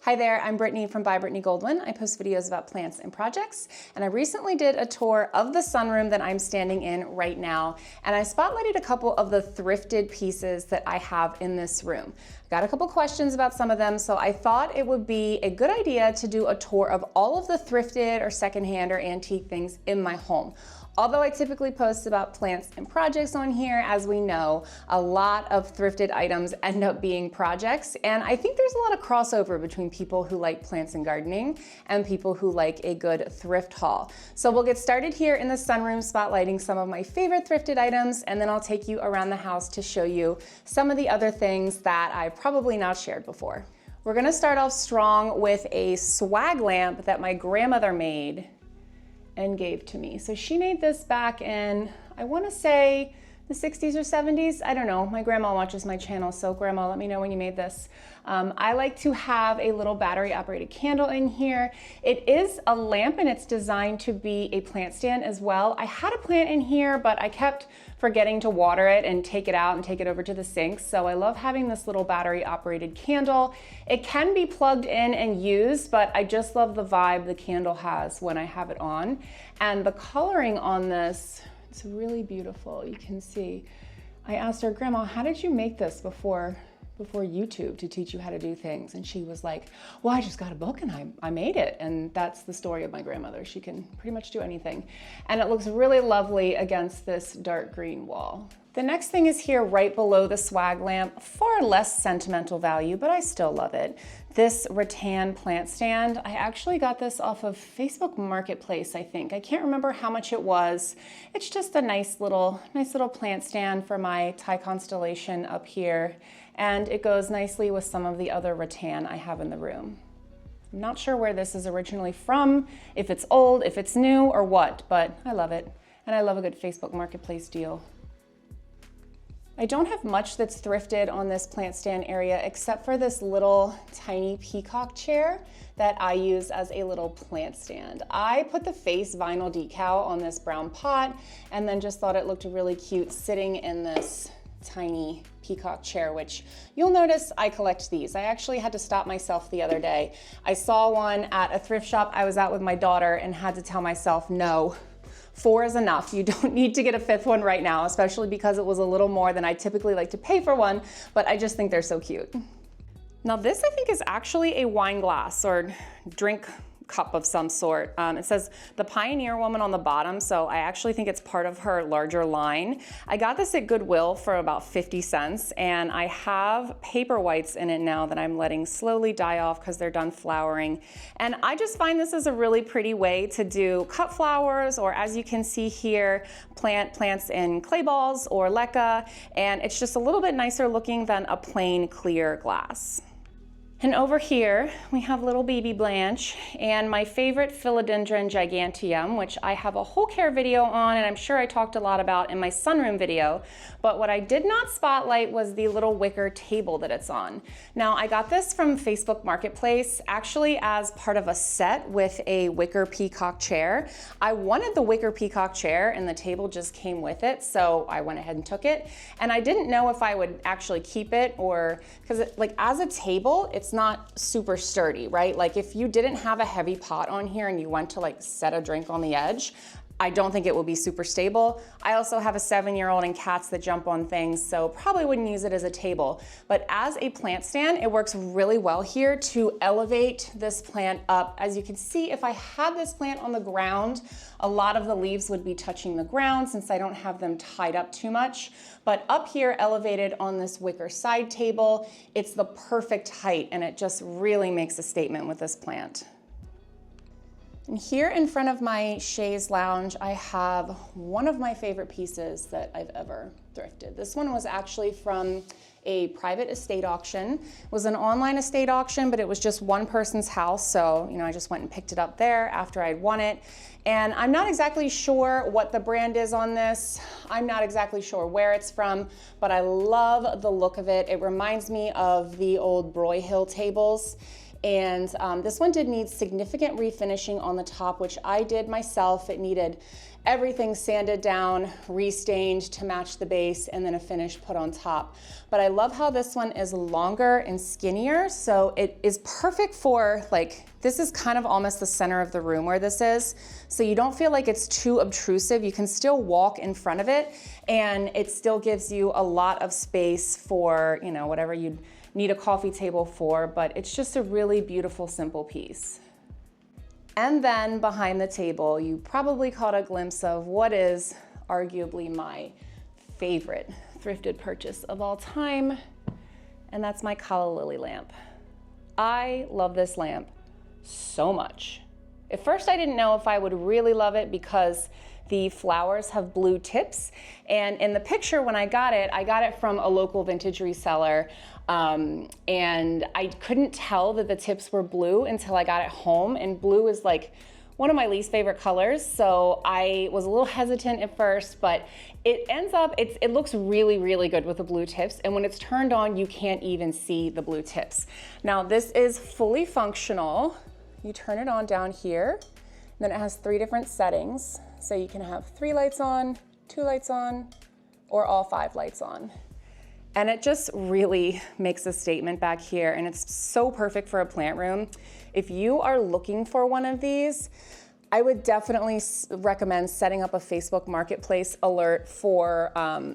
Hi there, I'm Brittany from By Brittany Goldwyn. I post videos about plants and projects, and I recently did a tour of the sunroom that I'm standing in right now, and I spotlighted a couple of the thrifted pieces that I have in this room. I got a couple questions about some of them, so I thought it would be a good idea to do a tour of all of the thrifted or secondhand or antique things in my home. Although I typically post about plants and projects on here, as we know, a lot of thrifted items end up being projects, and I think there's a lot of crossover between people who like plants and gardening and people who like a good thrift haul. So we'll get started here in the sunroom spotlighting some of my favorite thrifted items, and then I'll take you around the house to show you some of the other things that I've probably not shared before. We're gonna start off strong with a swag lamp that my grandmother made and gave to me. So she made this back in, I want to say the 60s or 70s. I don't know. My grandma watches my channel, so grandma, let me know when you made this. I like to have a little battery operated candle in here. It is a lamp and it's designed to be a plant stand as well. I had a plant in here, but I kept forgetting to water it and take it out and take it over to the sink. So I love having this little battery operated candle. It can be plugged in and used, but I just love the vibe the candle has when I have it on. And the coloring on this, it's really beautiful. You can see, I asked her, Grandma, how did you make this before YouTube to teach you how to do things? And she was like, well, I just got a book and I made it. And that's the story of my grandmother. She can pretty much do anything. And it looks really lovely against this dark green wall. The next thing is here right below the swag lamp, far less sentimental value, but I still love it. This rattan plant stand, I actually got this off of Facebook Marketplace, I think. I can't remember how much it was. It's just a nice little plant stand for my Thai Constellation up here. And it goes nicely with some of the other rattan I have in the room. I'm not sure where this is originally from, if it's old, if it's new, or what, but I love it. And I love a good Facebook Marketplace deal. I don't have much that's thrifted on this plant stand area except for this little tiny peacock chair that I use as a little plant stand. I put the face vinyl decal on this brown pot and then just thought it looked really cute sitting in this tiny peacock chair, which you'll notice I collect these. I actually had to stop myself the other day. I saw one at a thrift shop. I was out with my daughter and had to tell myself, no, 4 is enough. You don't need to get a 5th one right now, especially because it was a little more than I typically like to pay for one, but I just think they're so cute. Now this I think is actually a wine glass or drink cup of some sort. It says the Pioneer Woman on the bottom, so I actually think it's part of her larger line. I got this at Goodwill for about 50 cents, and I have paper whites in it now that I'm letting slowly die off because they're done flowering. And I just find this is a really pretty way to do cut flowers, or as you can see here, plants in clay balls or leca, and it's just a little bit nicer looking than a plain clear glass. And over here, we have little baby Blanche and my favorite Philodendron giganteum, which I have a whole care video on, and I'm sure I talked a lot about in my sunroom video. But what I did not spotlight was the little wicker table that it's on. Now, I got this from Facebook Marketplace, actually as part of a set with a wicker peacock chair. I wanted the wicker peacock chair, and the table just came with it, so I went ahead and took it. And I didn't know if I would actually keep it, or, because like as a table, it's not super sturdy, right? Like if you didn't have a heavy pot on here and you went to like set a drink on the edge, I don't think it will be super stable. I also have a 7-year-old and cats that jump on things, so probably wouldn't use it as a table. But as a plant stand, it works really well here to elevate this plant up. As you can see, if I had this plant on the ground, a lot of the leaves would be touching the ground since I don't have them tied up too much. But up here, elevated on this wicker side table, it's the perfect height, and it just really makes a statement with this plant. And here in front of my chaise lounge, I have one of my favorite pieces that I've ever thrifted. This one was actually from a private estate auction. It was an online estate auction, but it was just one person's house. So, I just went and picked it up there after I'd won it. And I'm not exactly sure what the brand is on this. I'm not exactly sure where it's from, but I love the look of it. It reminds me of the old Broyhill tables. And this one did need significant refinishing on the top, which I did myself. It needed everything sanded down, restained to match the base, and then a finish put on top. But I love how this one is longer and skinnier, so it is perfect for, like, this is kind of almost the center of the room where this is, so you don't feel like it's too obtrusive. You can still walk in front of it, and it still gives you a lot of space for, you know, whatever you'd need a coffee table for, but it's just a really beautiful, simple piece. And then behind the table, you probably caught a glimpse of what is arguably my favorite thrifted purchase of all time, and that's my Calla lily lamp. I love this lamp so much. At first, I didn't know if I would really love it because the flowers have blue tips, and in the picture when I got it from a local vintage reseller, and I couldn't tell that the tips were blue until I got it home, and blue is like one of my least favorite colors, so I was a little hesitant at first, but it ends up, it looks really, really good with the blue tips, and when it's turned on, you can't even see the blue tips. Now, this is fully functional. You turn it on down here, then it has 3 different settings. So you can have 3 lights on, 2 lights on, or all 5 lights on. And it just really makes a statement back here, and it's so perfect for a plant room. If you are looking for one of these, I would definitely recommend setting up a Facebook Marketplace alert for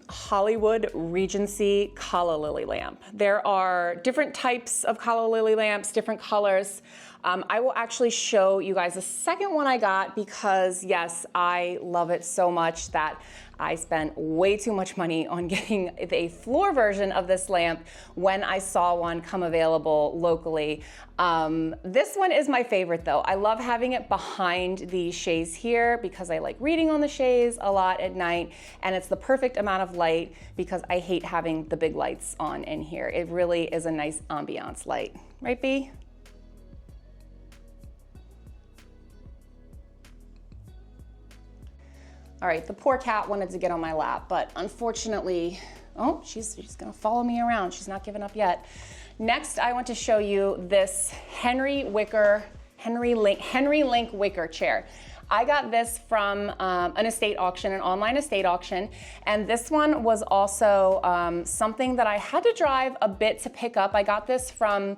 Hollywood Regency Calla lily lamp. There are different types of Calla lily lamps, different colors. I will actually show you guys the second one I got because, yes, I love it so much that I spent way too much money on getting a floor version of this lamp when I saw one come available locally. This one is my favorite though. I love having it behind the chaise here because I like reading on the chaise a lot at night, and it's the perfect amount of light because I hate having the big lights on in here. It really is a nice ambiance light. Right, B? All right, the poor cat wanted to get on my lap, but unfortunately, oh, she's gonna follow me around. She's not giving up yet. Next, I want to show you this Henry Link Wicker chair. I got this from an estate auction, an online estate auction, and this one was also something that I had to drive a bit to pick up. I got this from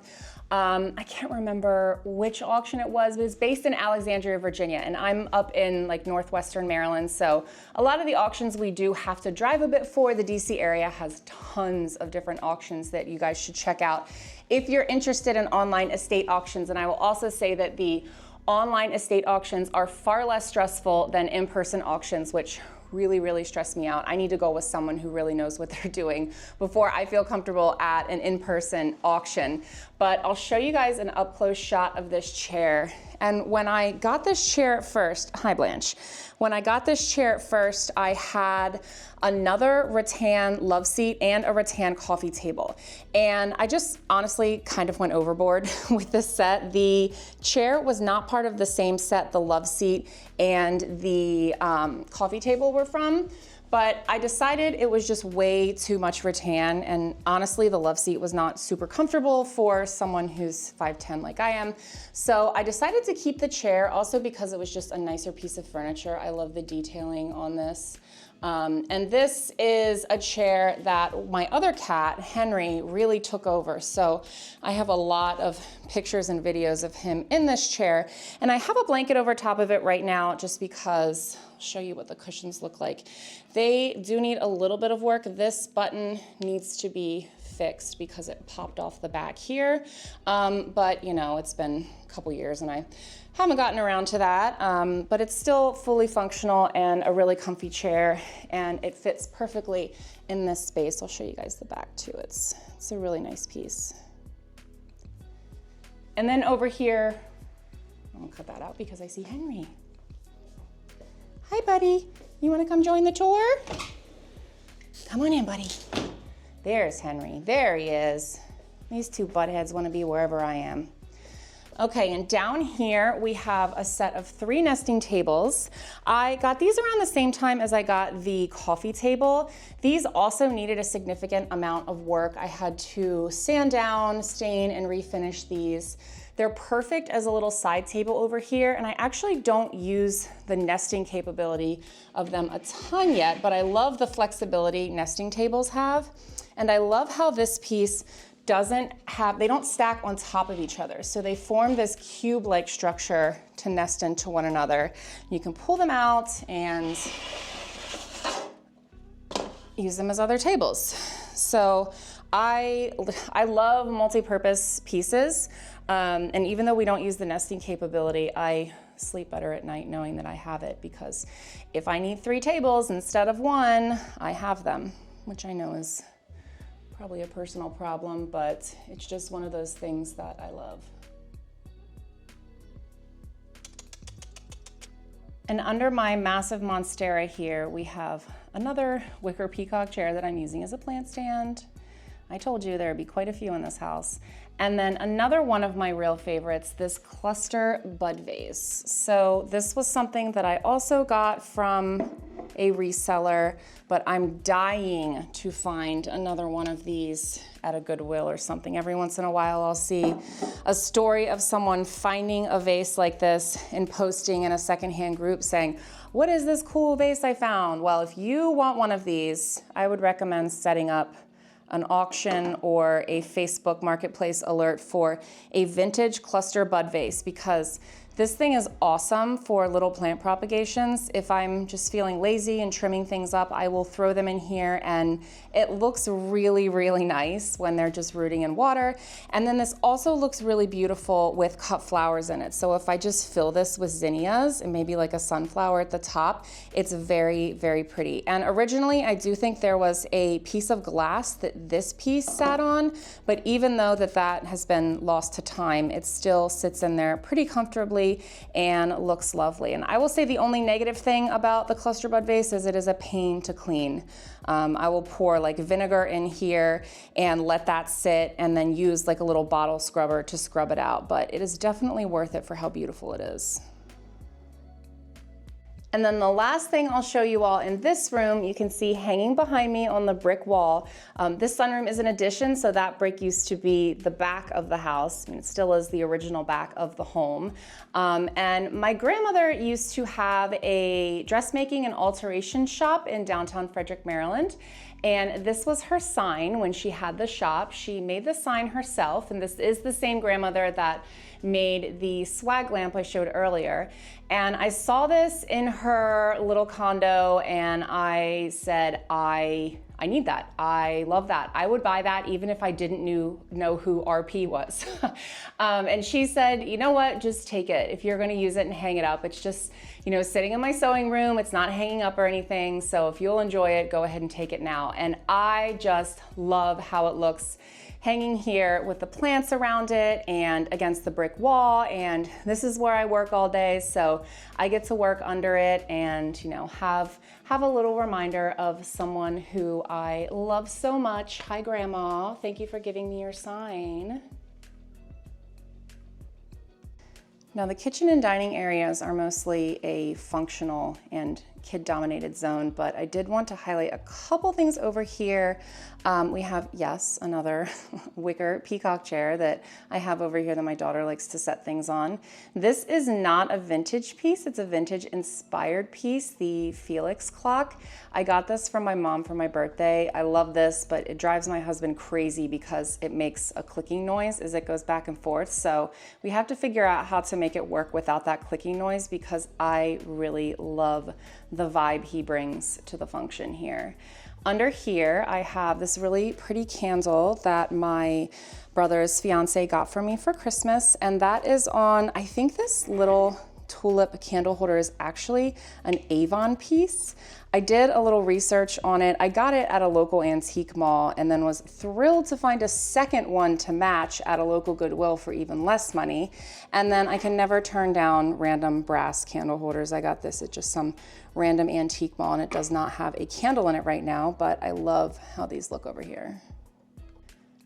I can't remember which auction it was, but it's based in Alexandria, Virginia, and I'm up in like northwestern Maryland, so a lot of the auctions we do have to drive a bit for. The DC area has tons of different auctions that you guys should check out if you're interested in online estate auctions. And I will also say that the online estate auctions are far less stressful than in-person auctions, which really, really stress me out. I need to go with someone who really knows what they're doing before I feel comfortable at an in-person auction. But I'll show you guys an up-close shot of this chair. And when I got this chair at first, hi Blanche. When I got this chair at first, I had another rattan love seat and a rattan coffee table. And I just honestly kind of went overboard with this set. The chair was not part of the same set the love seat and the coffee table were from, but I decided it was just way too much rattan, and honestly the love seat was not super comfortable for someone who's 5'10" like I am. So I decided to keep the chair, also because it was just a nicer piece of furniture. I love the detailing on this. And this is a chair that my other cat, Henry, really took over. So I have a lot of pictures and videos of him in this chair. And I have a blanket over top of it right now just because I'll show you what the cushions look like. They do need a little bit of work. This button needs to be fixed because it popped off the back here. But you know, it's been a couple years and I haven't gotten around to that, but it's still fully functional and a really comfy chair, and it fits perfectly in this space. I'll show you guys the back too. It's a really nice piece. And then over here, I'm gonna cut that out because I see Henry. Hi, buddy. You wanna come join the tour? Come on in, buddy. There's Henry. There he is. These two buttheads wanna be wherever I am. Okay, and down here we have a set of 3 nesting tables. I got these around the same time as I got the coffee table. These also needed a significant amount of work. I had to sand down, stain, and refinish these. They're perfect as a little side table over here, and I actually don't use the nesting capability of them a ton yet, but I love the flexibility nesting tables have. And I love how this piece they don't stack on top of each other. So they form this cube-like structure to nest into one another. You can pull them out and use them as other tables. So I love multi-purpose pieces. And even though we don't use the nesting capability, I sleep better at night knowing that I have it, because if I need 3 tables instead of 1, I have them, which I know is probably a personal problem, but it's just one of those things that I love. And under my massive monstera here, we have another wicker peacock chair that I'm using as a plant stand. I told you there would be quite a few in this house. And then another one of my real favorites, this cluster bud vase. So this was something that I also got from a reseller, but I'm dying to find another one of these at a Goodwill or something. Every once in a while I'll see a story of someone finding a vase like this and posting in a secondhand group saying, "What is this cool vase I found?" Well, if you want one of these, I would recommend setting up an auction or a Facebook marketplace alert for a vintage cluster bud vase, because this thing is awesome for little plant propagations. If I'm just feeling lazy and trimming things up, I will throw them in here, and it looks really, really nice when they're just rooting in water. And then this also looks really beautiful with cut flowers in it. So if I just fill this with zinnias and maybe like a sunflower at the top, it's very, very pretty. And originally, I do think there was a piece of glass that this piece sat on, but even though that has been lost to time, it still sits in there pretty comfortably and looks lovely. And I will say the only negative thing about the cluster bud vase is it is a pain to clean. I will pour like vinegar in here and let that sit, and then use like a little bottle scrubber to scrub it out. But it is definitely worth it for how beautiful it is. And then the last thing I'll show you all in this room, you can see hanging behind me on the brick wall. This sunroom is an addition, so that brick used to be the back of the house. I mean, it still is the original back of the home. And my grandmother used to have a dressmaking and alteration shop in downtown Frederick, Maryland. And this was her sign when she had the shop. She made the sign herself, and this is the same grandmother that made the swag lamp I showed earlier. And I saw this in her little condo, and I said, I need that. I love that. I would buy that even if I didn't know who RP was. And she said, you know what, just take it. If you're gonna use it and hang it up, it's just, sitting in my sewing room, it's not hanging up or anything. So if you'll enjoy it, go ahead and take it now. And I just love how it looks hanging here with the plants around it and against the brick wall. And this is where I work all day, so I get to work under it and have a little reminder of someone who I love so much. Hi, Grandma. Thank you for giving me your sign. Now, the kitchen and dining areas are mostly a functional and kid-dominated zone, but I did want to highlight a couple things over here. We have, yes, another wicker peacock chair that I have over here that my daughter likes to set things on. This is not a vintage piece, it's a vintage inspired piece, the Felix clock. I got this from my mom for my birthday. I love this, but it drives my husband crazy because it makes a clicking noise as it goes back and forth. So we have to figure out how to make it work without that clicking noise, because I really love the vibe he brings to the function here. Under here, I have this really pretty candle that my brother's fiance got for me for Christmas, and that is on, I think this little tulip candle holder is actually an Avon piece. I did a little research on it. I got it at a local antique mall and then was thrilled to find a second one to match at a local Goodwill for even less money. And then I can never turn down random brass candle holders. I got this at just some random antique mall, and it does not have a candle in it right now, but I love how these look over here.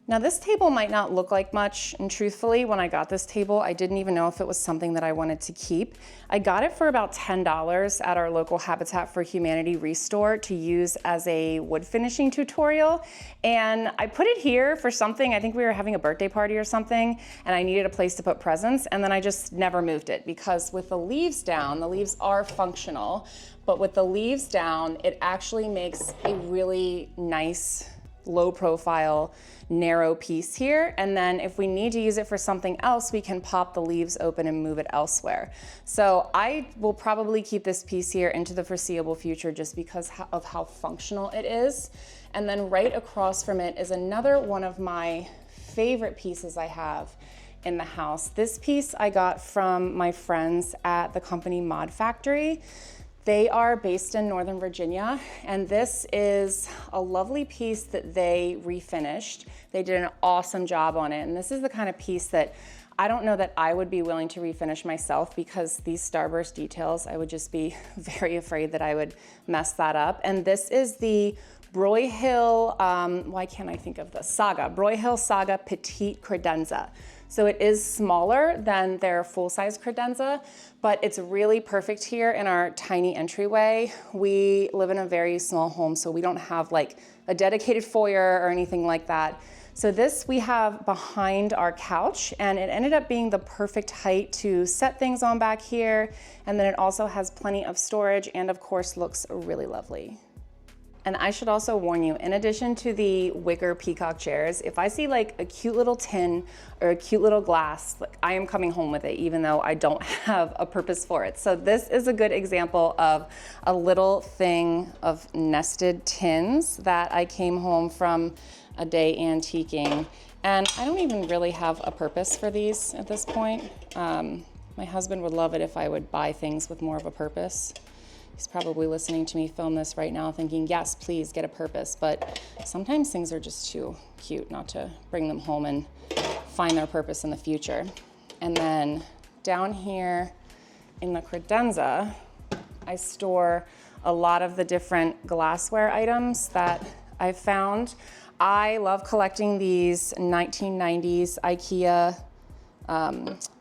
Now this table might not look like much, and truthfully, when I got this table, I didn't even know if it was something that I wanted to keep. I got it for about $10 at our local Habitat for Humanity restore to use as a wood finishing tutorial. And I put it here for something, I think we were having a birthday party or something, and I needed a place to put presents, and then I just never moved it because with the leaves down, the leaves are functional, but with the leaves down, it actually makes a really nice, low profile, narrow piece here, and then if we need to use it for something else, we can pop the leaves open and move it elsewhere. So I will probably keep this piece here into the foreseeable future just because of how functional it is. And then right across from it is another one of my favorite pieces I have in the house. This piece I got from my friends at the company Mod Factory. They are based in Northern Virginia, and this is a lovely piece that they refinished. They did an awesome job on it, and this is the kind of piece that I don't know that I would be willing to refinish myself because these starburst details, I would just be very afraid that I would mess that up. And this is the Broyhill, why can't I think of this? Saga, Broyhill Saga Petite Credenza. So it is smaller than their full-size credenza, but it's really perfect here in our tiny entryway. We live in a very small home, so we don't have like a dedicated foyer or anything like that. So this we have behind our couch, and it ended up being the perfect height to set things on back here. And then it also has plenty of storage and of course looks really lovely. And I should also warn you, in addition to the Wicker peacock chairs, if I see like a cute little tin or a cute little glass, like I am coming home with it, even though I don't have a purpose for it. So this is a good example of a little thing of nested tins that I came home from a day antiquing. And I don't even really have a purpose for these at this point. My husband would love it if I would buy things with more of a purpose. He's probably listening to me film this right now thinking, yes, please get a purpose. But sometimes things are just too cute not to bring them home and find their purpose in the future. And then down here in the credenza, I store a lot of the different glassware items that I've found. I love collecting these 1990s Ikea,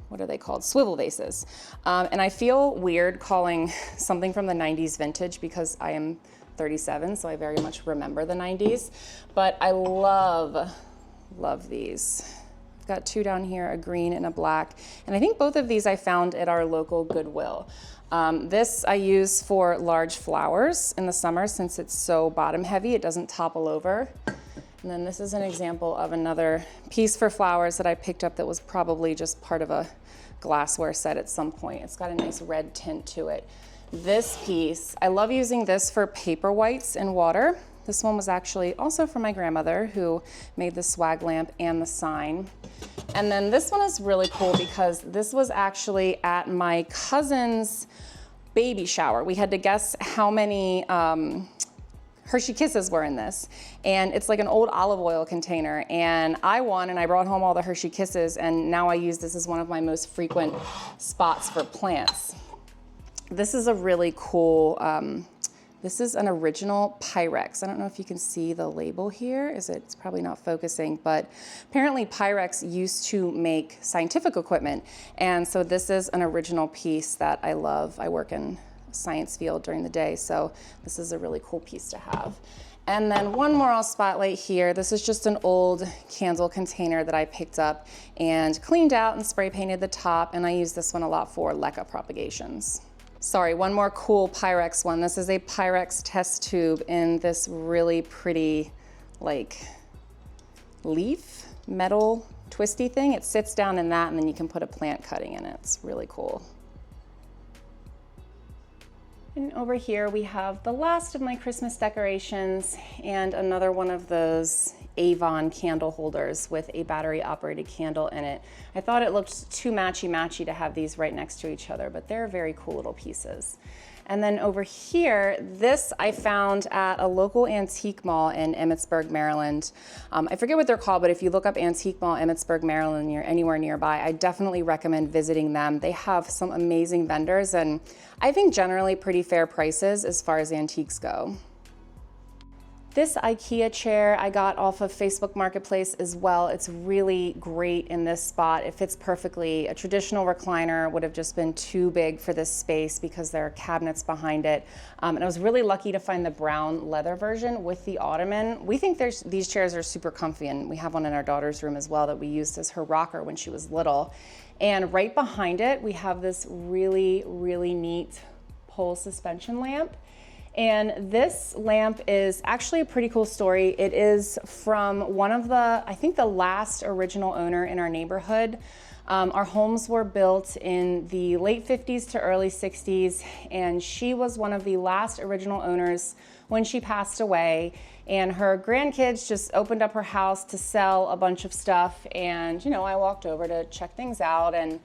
what are they called? Swivel vases. And I feel weird calling something from the 90s vintage because I am 37, so I very much remember the 90s. But I love these. I've got two down here, a green and a black. And I think both of these I found at our local Goodwill. This I use for large flowers in the summer since it's so bottom heavy, it doesn't topple over. And then this is an example of another piece for flowers that I picked up that was probably just part of a glassware set at some point. It's got a nice red tint to it. This piece, I love using this for paper whites in water. This one was actually also from my grandmother who made the swag lamp and the sign. And then this one is really cool because this was actually at my cousin's baby shower. We had to guess how many Hershey Kisses were in this, and it's like an old olive oil container, and I won and I brought home all the Hershey Kisses, and now I use this as one of my most frequent spots for plants. This is a really cool, this is an original Pyrex. I don't know if you can see the label here. It's probably not focusing, but apparently Pyrex used to make scientific equipment, and so this is an original piece that I love. I work in science field during the day, so this is a really cool piece to have. And then one more I'll spotlight here. This is just an old candle container that I picked up and cleaned out and spray painted the top, and I use this one a lot for leca propagations. Sorry, one more cool Pyrex one. This is a Pyrex test tube in this really pretty like leaf metal twisty thing. It sits down in that, and then you can put a plant cutting in it. It's really cool. And over here we have the last of my Christmas decorations and another one of those Avon candle holders with a battery operated candle in it. I thought it looked too matchy-matchy to have these right next to each other, but they're very cool little pieces. And then over here, this I found at a local antique mall in Emmitsburg, Maryland. I forget what they're called, but if you look up Antique Mall, Emmitsburg, Maryland, and you're anywhere nearby, I definitely recommend visiting them. They have some amazing vendors and I think generally pretty fair prices as far as antiques go. This Ikea chair I got off of Facebook Marketplace as well. It's really great in this spot. It fits perfectly. A traditional recliner would have just been too big for this space because there are cabinets behind it. And I was really lucky to find the brown leather version with the ottoman. We think these chairs are super comfy, and we have one in our daughter's room as well that we used as her rocker when she was little. And right behind it, we have this really, really neat pole suspension lamp. And this lamp is actually a pretty cool story. It is from one of the, I think the last original owner in our neighborhood. Our homes were built in the late 50s to early 60s, and she was one of the last original owners when she passed away. And her grandkids just opened up her house to sell a bunch of stuff. And, you know, I walked over to check things out, and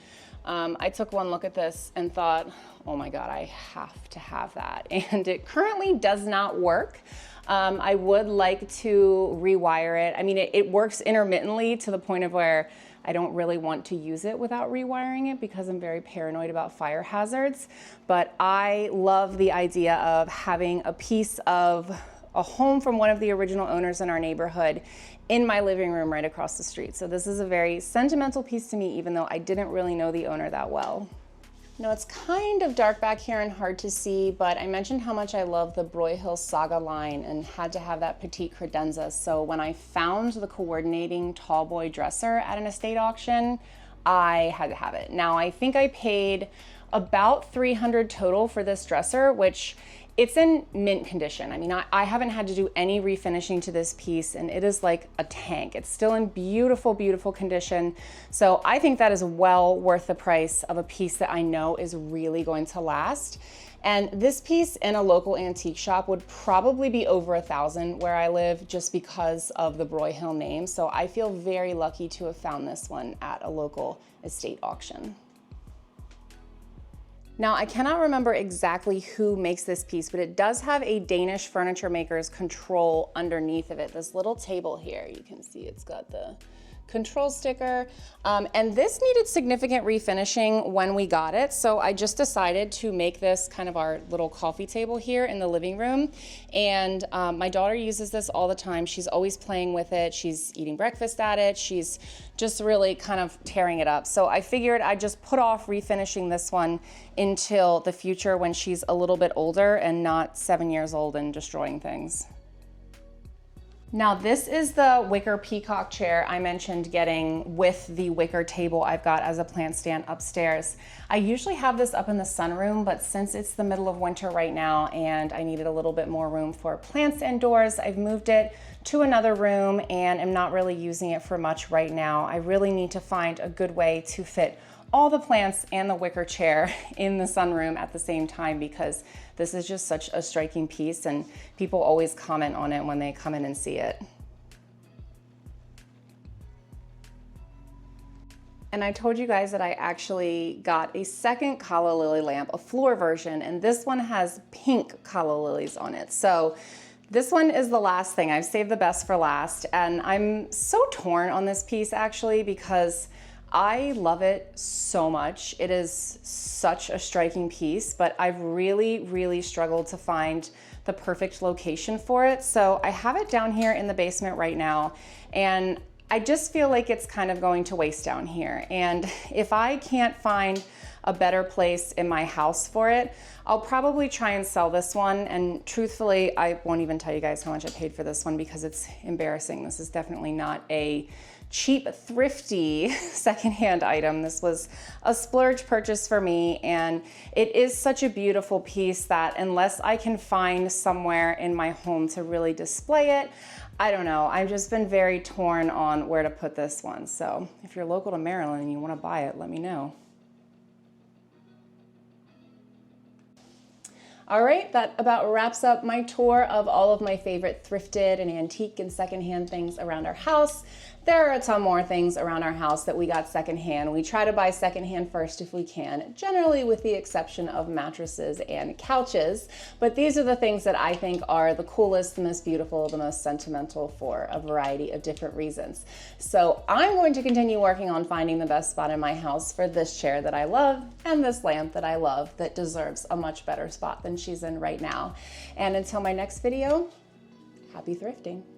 I took one look at this and thought, oh my God, I have to have that. And it currently does not work. I would like to rewire it. I mean, it works intermittently to the point of where I don't really want to use it without rewiring it because I'm very paranoid about fire hazards. But I love the idea of having a piece of a home from one of the original owners in our neighborhood in my living room right across the street. So this is a very sentimental piece to me, even though I didn't really know the owner that well. Now it's kind of dark back here and hard to see, but I mentioned how much I love the Broyhill Saga line and had to have that petite credenza. So when I found the coordinating tallboy dresser at an estate auction, I had to have it. Now I think I paid about $300 total for this dresser, which it's in mint condition. I mean, I haven't had to do any refinishing to this piece, and it is like a tank. It's still in beautiful, beautiful condition. So I think that is well worth the price of a piece that I know is really going to last. And this piece in a local antique shop would probably be over $1,000 where I live just because of the Broyhill name. So I feel very lucky to have found this one at a local estate auction. Now, I cannot remember exactly who makes this piece, but it does have a Danish furniture maker's control underneath of it. This little table here, you can see it's got the control sticker. And this needed significant refinishing when we got it. So I just decided to make this kind of our little coffee table here in the living room. And my daughter uses this all the time. She's always playing with it. She's eating breakfast at it. She's just really kind of tearing it up. So I figured I'd just put off refinishing this one until the future when she's a little bit older and not 7 years old and destroying things. Now this is the Wicker peacock chair I mentioned getting with the Wicker table I've got as a plant stand upstairs. I usually have this up in the sunroom, but since it's the middle of winter right now and I needed a little bit more room for plants indoors, I've moved it to another room and am not really using it for much right now. I really need to find a good way to fit all the plants and the Wicker chair in the sunroom at the same time because this is just such a striking piece and people always comment on it when they come in and see it. And I told you guys that I actually got a second Calla lily lamp, a floor version, and this one has pink Calla lilies on it. So this one is the last thing. I've saved the best for last, and I'm so torn on this piece actually because I love it so much. It is such a striking piece, but I've really, really struggled to find the perfect location for it. So I have it down here in the basement right now, and I just feel like it's kind of going to waste down here. And if I can't find a better place in my house for it, I'll probably try and sell this one. And truthfully, I won't even tell you guys how much I paid for this one because it's embarrassing. This is definitely not a cheap, thrifty secondhand item. This was a splurge purchase for me, and it is such a beautiful piece that unless I can find somewhere in my home to really display it, I don't know. I've just been very torn on where to put this one. So if you're local to Maryland and you want to buy it, let me know. All right, that about wraps up my tour of all of my favorite thrifted and antique and secondhand things around our house. There are a ton more things around our house that we got secondhand. We try to buy secondhand first if we can, generally with the exception of mattresses and couches. But these are the things that I think are the coolest, the most beautiful, the most sentimental for a variety of different reasons. So I'm going to continue working on finding the best spot in my house for this chair that I love and this lamp that I love that deserves a much better spot than she's in right now. And until my next video, Happy thrifting.